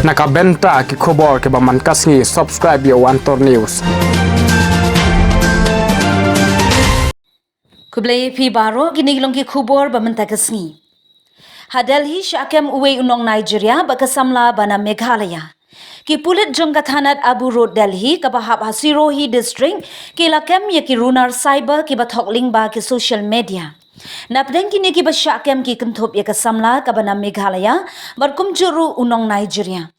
Nakabenta ki khobor ke baman kasngi subscribe yo Antor News. Kublai pi baro ginilong ki khubor bamanta kasngi. Delhi syakem uwe unong Nigeria bakasamla bana Meghalaya. Ki pulit jong kathanat Abu Road Delhi kabahap Hasirohi district ki lakem ye ki runar cyber ki bathokling ba ki social media. Napdeng kini ki basyakem ki kenthop ye kasamla kabana Meghalaya barkum juru unong Nigeria.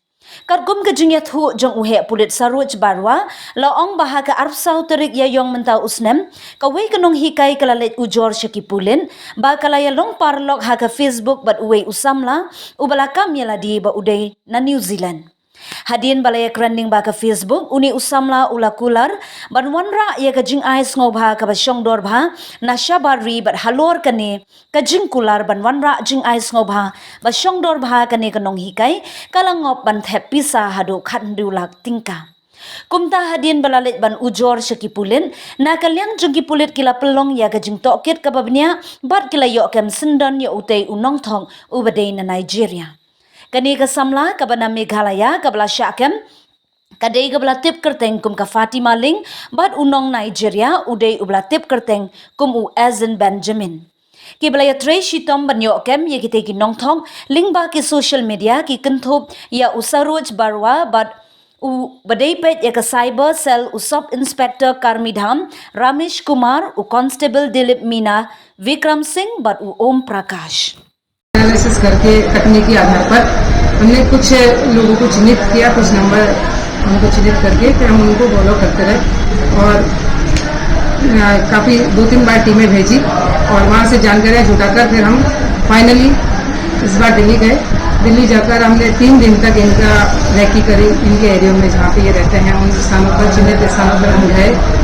Kargum ke jengya thu jong uhe pulit saruj barwa laong bahaka arpsau terik ya yong mentau usnem kawai kenong hikai kalalet ujor syaki pulin ba kalaya long parlok haka Facebook bat uwe usamla ubalakam yala di ba uday na New Zealand. Hadin balaya kranding ba ka Facebook uni usamla ula kular banwanra ya ka jing ais ngobha ka basyong dorbha na syabari bat halor kani ka jing kular banwanra jing ais ngobha basyong dorbha kani kanong hikai kalangop ban thep pisa hadu khandulak tingka. Kumta hadin balalit ban ujor syakipulin na kalyang jung kipulit kila pelong ya ka jing tokit kababnya bat kila yok kem sendan ya utay unong thong ubaday na Nigeria. Kani kasamla kabana Meghalaya kabla syakem kadai kabla tip kerteng kum ka Fatima Ling bat unong Nigeria uday ubla tip kerteng kum u Azen Benjamin. Ki balaya Tracy Tom banyo kem ye kite ki nong thong ling ba ki social media ki kenthop ya usaruj barwa bat u badai pet ya ka cyber cell u sub inspector Karmidham Ramesh Kumar u constable Dilip Meena Vikram Singh bat u Om Prakash. Analysis करके तकनीकी आधार पर हमने कुछ लोगों को चिन्हित किया, कुछ नंबर हमको चिन्हित करके फिर हम उनको फॉलो करते रहे और काफ़ी 2-3 बार टीमें भेजी और वहाँ से जानकारियाँ जुटाकर फिर हम फाइनली इस बार दिल्ली गए। दिल्ली जाकर हमने 3 दिन तक इनका रैकी करी, इनके एरिया में जहाँ पे ये रहते हैं उन स्थानों पर, चिन्हित स्थानों पर हम गए